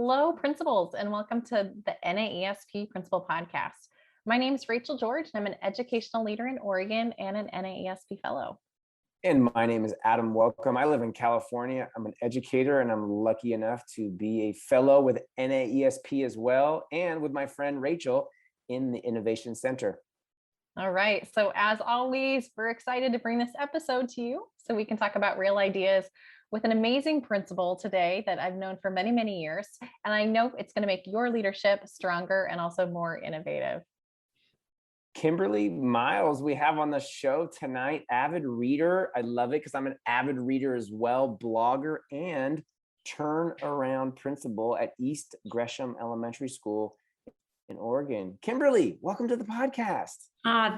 Hello, principals, and welcome to the NAESP Principal Podcast. My name is Rachel George, and I'm an educational leader in Oregon and an NAESP fellow. And my name is Adam Welcome. I live in California. I'm an educator, and I'm lucky enough to be a fellow with NAESP as well, and with my friend Rachel in the Innovation Center. All right. So as always, we're excited to bring this episode to you so we can talk about real ideas with an amazing principal today that I've known for many, many years. And I know it's going to make your leadership stronger and also more innovative. Kimberly Miles, we have on the show tonight, avid reader. I love it because I'm an avid reader as well, blogger and turnaround principal at East Gresham Elementary School in Oregon. Kimberly, welcome to the podcast.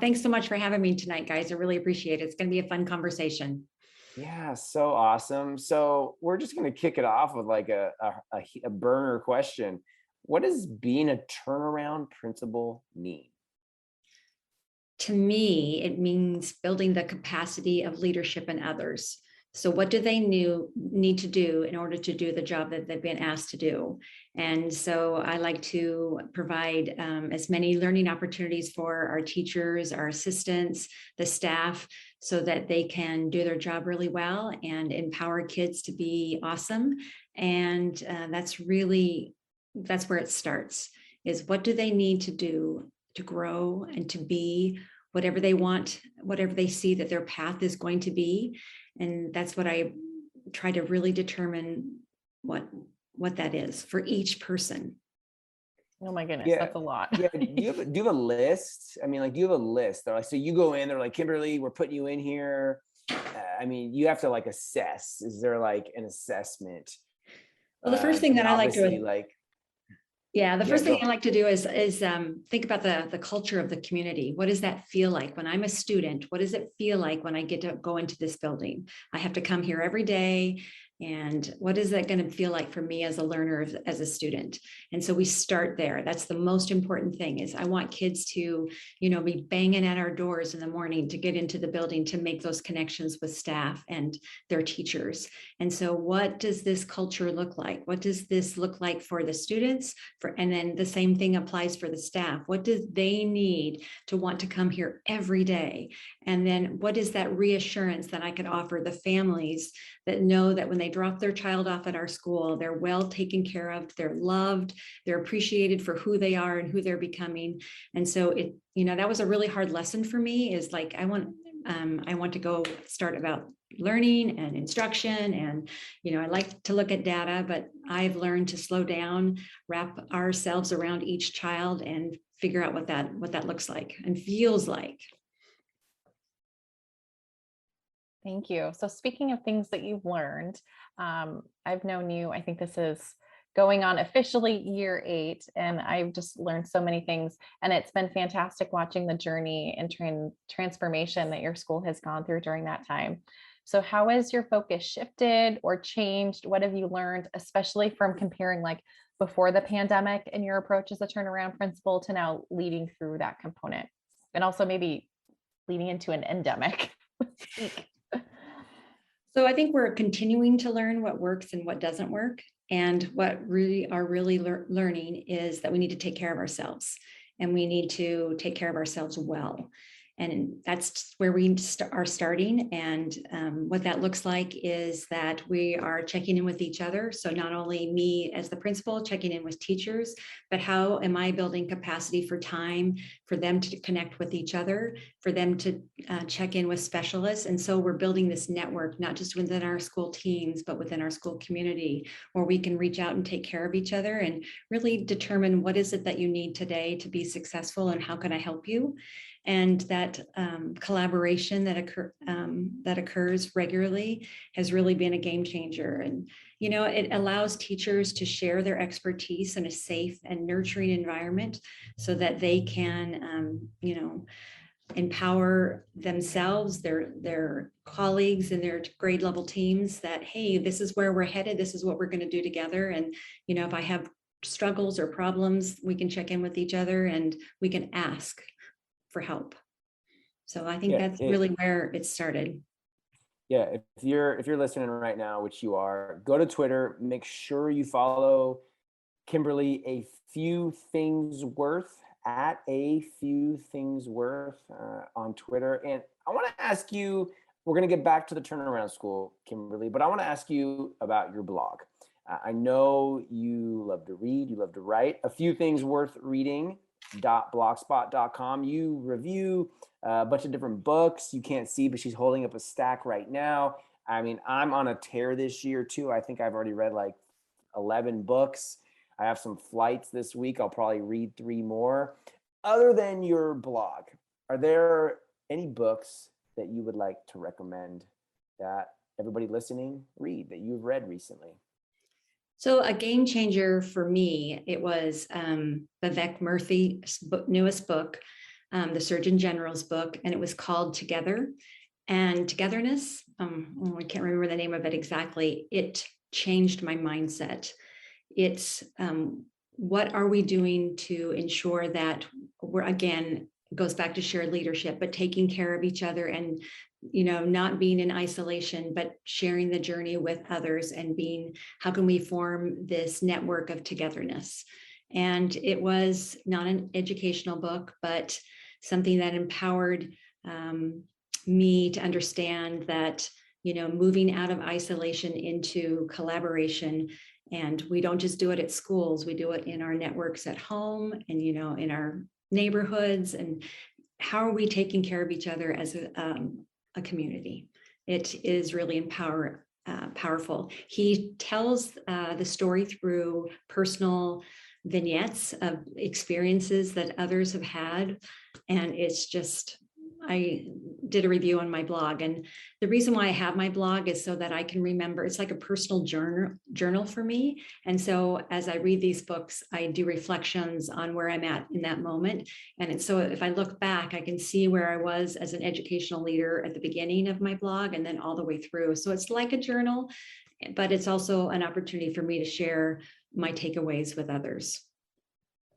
Thanks so much for having me tonight, guys. I really appreciate it. It's going to be a fun conversation. Yeah, so awesome. So we're just going to kick it off with like a burner question. What does being a turnaround principal mean? To me, it means building the capacity of leadership in others. So what do they need to do in order to do the job that they've been asked to do? And so I like to provide as many learning opportunities for our teachers, our assistants, the staff, so that they can do their job really well and empower kids to be awesome. And that's where it starts, is what do they need to do to grow and to be whatever they want, whatever they see that their path is going to be. And that's what I try to really determine what that is for each person. Oh my goodness, that's a lot. Yeah. Do you have a list? I mean, like, do you have a list? They're like, so you go in, they're like, Kimberly, we're putting you in here. I mean, you have to like assess. Is there like an assessment? Well, the first thing that I like to first thing I like to do is think about the culture of the community. What does that feel like when I'm a student? What does it feel like when I get to go into this building? I have to come here every day. And what is that going to feel like for me as a learner, as a student? And so we start there. That's the most important thing. Is I want kids to, be banging at our doors in the morning to get into the building, to make those connections with staff and their teachers. And so what does this culture look like? What does this look like for the students? And then the same thing applies for the staff. What do they need to want to come here every day? And then what is that reassurance that I could offer the families that know that when they drop their child off at our school, they're well taken care of, they're loved, they're appreciated for who they are and who they're becoming. And so that was a really hard lesson for me, is like, I want to go start about learning and instruction. And, I like to look at data, but I've learned to slow down, wrap ourselves around each child and figure out what that looks like and feels like. Thank you. So speaking of things that you've learned, I've known you, I think this is going on officially year 8, and I've just learned so many things. And it's been fantastic watching the journey and transformation that your school has gone through during that time. So how has your focus shifted or changed? What have you learned, especially from comparing like before the pandemic and your approach as a turnaround principal to now leading through that component, and also maybe leading into an endemic? So I think we're continuing to learn what works and what doesn't work. And what we are really learning is that we need to take care of ourselves, and we need to take care of ourselves well. And that's where we are starting. And what that looks like is that we are checking in with each other. So not only me as the principal checking in with teachers, but how am I building capacity for time for them to connect with each other, for them to check in with specialists. And so we're building this network, not just within our school teams, but within our school community, where we can reach out and take care of each other and really determine what is it that you need today to be successful and how can I help you? And that collaboration that occurs regularly has really been a game changer. And, it allows teachers to share their expertise in a safe and nurturing environment so that they can, empower themselves, their colleagues and their grade level teams that, hey, this is where we're headed. This is what we're going to do together. And, if I have struggles or problems, we can check in with each other and we can ask for help. So I think that's really where it started. Yeah, if you're listening right now, which you are, go to Twitter, make sure you follow Kimberly, a few things worth at a few things worth on Twitter. And I want to ask you, we're going to get back to the turnaround school, Kimberly, but I want to ask you about your blog. I know you love to read, you love to write. A few things worth reading.blogspot.com. You review a bunch of different books you can't see, but she's holding up a stack right now. I mean, I'm on a tear this year too. I think I've already read like 11 books. I have some flights this week. I'll probably read 3 more. Other than your blog, are there any books that you would like to recommend that everybody listening read that you've read recently? So a game changer for me, it was Vivek Murthy's newest book, the Surgeon General's book, and it was called Together and Togetherness. I can't remember the name of it exactly. It changed my mindset. It's what are we doing to ensure that we're, again, goes back to shared leadership, but taking care of each other and, not being in isolation, but sharing the journey with others and being, how can we form this network of togetherness? And it was not an educational book, but something that empowered me to understand that, moving out of isolation into collaboration. And we don't just do it at schools, we do it in our networks at home and, in our neighborhoods. And how are we taking care of each other as a community? It is really powerful. He tells the story through personal vignettes of experiences that others have had. And it's just, I did a review on my blog, and the reason why I have my blog is so that I can remember. It's like a personal journal for me. And so as I read these books, I do reflections on where I'm at in that moment. And so if I look back, I can see where I was as an educational leader at the beginning of my blog and then all the way through. So it's like a journal, but it's also an opportunity for me to share my takeaways with others.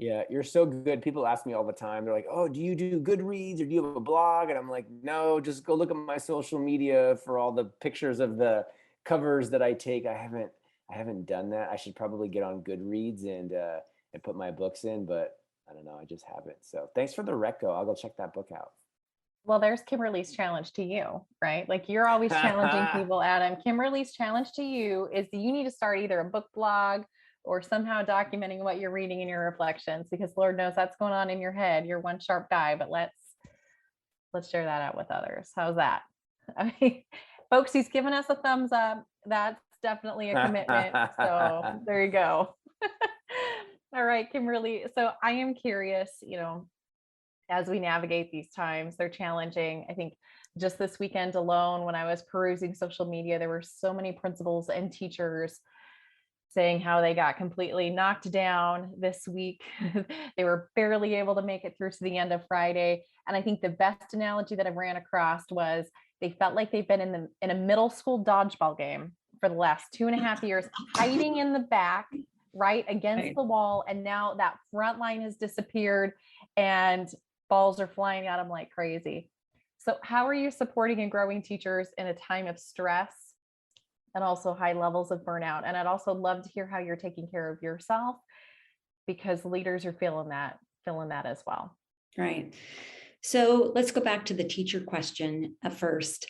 Yeah, you're so good. People ask me all the time. They're like, "Oh, do you do Goodreads or do you have a blog?" And I'm like, "No, just go look at my social media for all the pictures of the covers that I take." I haven't done that. I should probably get on Goodreads and put my books in, but I don't know. I just haven't. So thanks for the reco. I'll go check that book out. Well, there's Kimberly's challenge to you, right? Like you're always challenging people, Adam. Kimberly's challenge to you is you need to start either a book blog or somehow documenting what you're reading in your reflections, because Lord knows that's going on in your head. You're one sharp guy, but let's share that out with others. How's that? I mean, folks, he's given us a thumbs up. That's definitely a commitment. So there you go. All right, Kimberly. So I am curious, as we navigate these times, they're challenging. I think just this weekend alone, when I was perusing social media, there were so many principals and teachers saying how they got completely knocked down this week. They were barely able to make it through to the end of Friday. And I think the best analogy that I ran across was they felt like they've been in a middle school dodgeball game for the last 2.5 years, hiding in the back, right against the wall. And now that front line has disappeared and balls are flying at them like crazy. So how are you supporting and growing teachers in a time of stress and also high levels of burnout? And I'd also love to hear how you're taking care of yourself, because leaders are feeling that as well. Right. So let's go back to the teacher question first.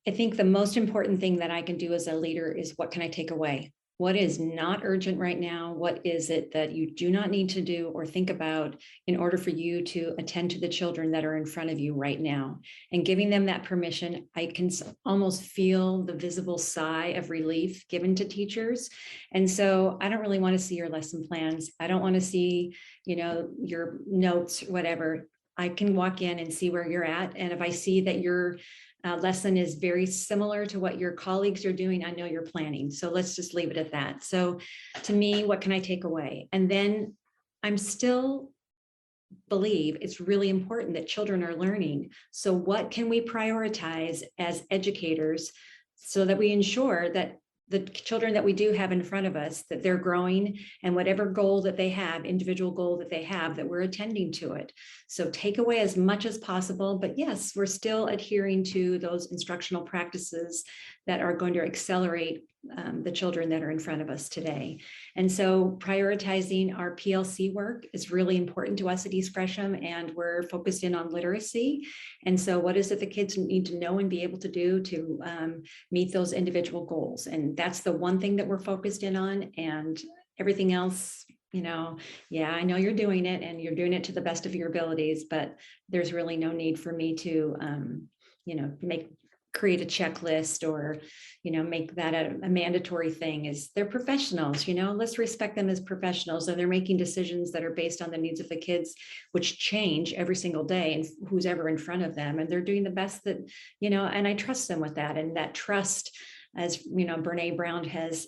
I think the most important thing that I can do as a leader is, what can I take away? What is not urgent right now? What is it that you do not need to do or think about in order for you to attend to the children that are in front of you right now? And giving them that permission, I can almost feel the visible sigh of relief given to teachers. And so I don't really want to see your lesson plans. I don't want to see, your notes, whatever. I can walk in and see where you're at. And if I see that your lesson is very similar to what your colleagues are doing, I know you're planning. So let's just leave it at that. So to me, what can I take away? And then I'm still believe it's really important that children are learning. So what can we prioritize as educators so that we ensure that the children that we do have in front of us, that they're growing, and whatever goal that they have, individual goal that they have, that we're attending to it. So take away as much as possible, but yes, we're still adhering to those instructional practices that are going to accelerate the children that are in front of us today. And so prioritizing our PLC work is really important to us at East Gresham, and we're focused in on literacy. And so what is it the kids need to know and be able to do to meet those individual goals? And that's the one thing that we're focused in on, and everything else, yeah, I know you're doing it and you're doing it to the best of your abilities, but there's really no need for me to, create a checklist or, make that a mandatory thing. Is they're professionals, let's respect them as professionals, and they're making decisions that are based on the needs of the kids, which change every single day, and who's ever in front of them. And they're doing the best that, and I trust them with that. And that trust, as Brene Brown has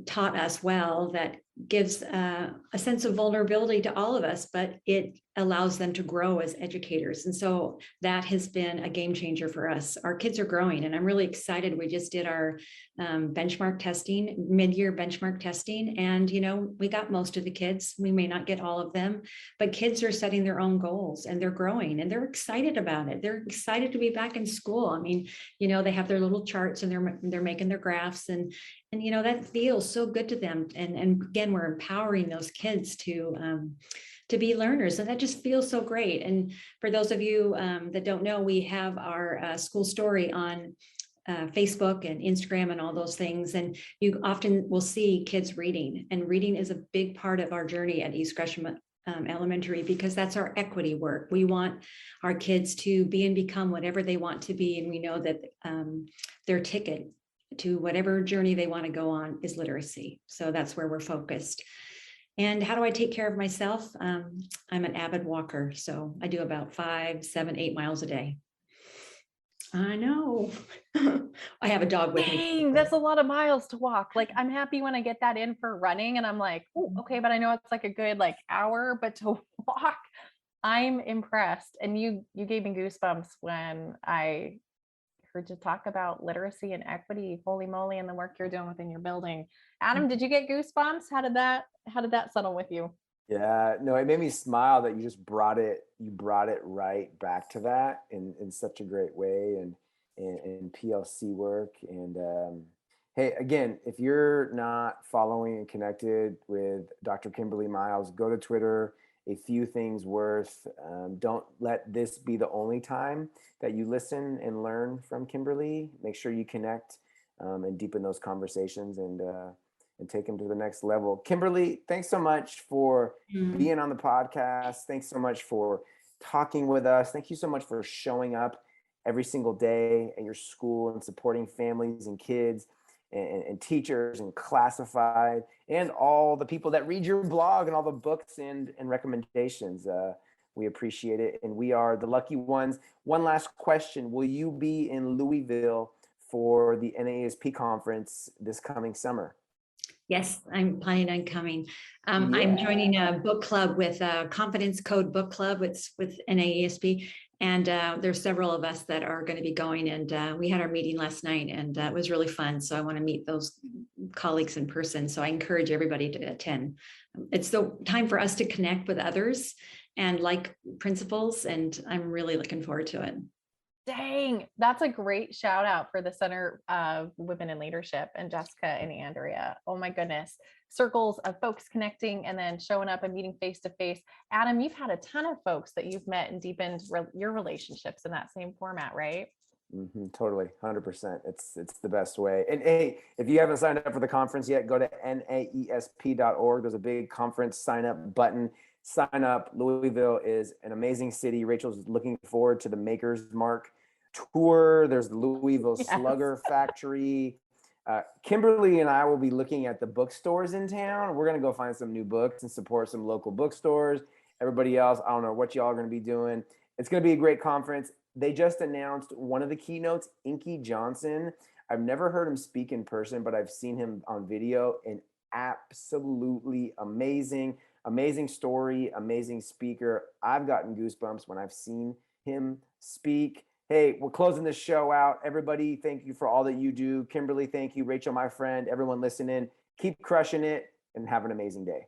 taught us well, that gives a sense of vulnerability to all of us, but it allows them to grow as educators. And so that has been a game changer for us. Our kids are growing, and I'm really excited. We just did our benchmark testing, mid-year benchmark testing, and we got most of the kids. We may not get all of them, but kids are setting their own goals, and they're growing, and they're excited about it. They're excited to be back in school. I mean, they have their little charts, and they're making their graphs, and that feels so good to them. And again, we're empowering those kids to be learners, and that just feels so great. And for those of you that don't know, we have our school story on Facebook and Instagram and all those things, and you often will see kids reading, and reading is a big part of our journey at East Gresham Elementary, because that's our equity work. We want our kids to be and become whatever they want to be, and we know that their ticket to whatever journey they want to go on is literacy. So that's where we're focused. And how do I take care of myself? I'm an avid walker, so I do about 5, 7, 8 miles a day. I know. I have a dog with me. Dang, that's a lot of miles to walk. Like, I'm happy when I get that in for running, and I'm like, oh, okay, but I know it's like a good hour, but to walk, I'm impressed. And you gave me goosebumps when I heard you talk about literacy and equity. Holy moly, and the work you're doing within your building. Adam, did you get goosebumps? How did that settle with you? Yeah, no, it made me smile that you just brought it right back to that in such a great way, and PLC work. And hey, again, if you're not following and connected with Dr. Kimberly Miles, go to Twitter. A few things worth. Don't let this be the only time that you listen and learn from Kimberly. Make sure you connect and deepen those conversations and take them to the next level. Kimberly, thanks so much for being on the podcast. Thanks so much for talking with us. Thank you so much for showing up every single day at your school and supporting families and kids and teachers and classified and all the people that read your blog and all the books and recommendations. We appreciate it. And we are the lucky ones. One last question. Will you be in Louisville for the NAESP conference this coming summer? Yes, I'm planning on coming. I'm joining a book club with Confidence Code Book Club with NAESP. And there's several of us that are going to be going. And we had our meeting last night, and it was really fun. So I want to meet those colleagues in person. So I encourage everybody to attend. It's the time for us to connect with others and like principals. And I'm really looking forward to it. Dang, that's a great shout out for the Center of Women in Leadership and Jessica and Andrea. Oh my goodness. Circles of folks connecting and then showing up and meeting face to face. Adam, you've had a ton of folks that you've met and deepened your relationships in that same format, right? Totally, 100%. It's the best way. And hey, if you haven't signed up for the conference yet, go to naesp.org. There's a big conference sign up button. Sign up. Louisville is an amazing city. Rachel's looking forward to the Maker's Mark tour. There's the Louisville Slugger Factory. Kimberly and I will be looking at the bookstores in town. We're going to go find some new books and support some local bookstores. Everybody else, I don't know what y'all are going to be doing. It's going to be a great conference. They just announced one of the keynotes, Inky Johnson. I've never heard him speak in person, but I've seen him on video, and absolutely amazing story, amazing speaker. I've gotten goosebumps when I've seen him speak. Hey, we're closing this show out. Everybody, thank you for all that you do. Kimberly, thank you. Rachel, my friend, everyone listening, keep crushing it and have an amazing day.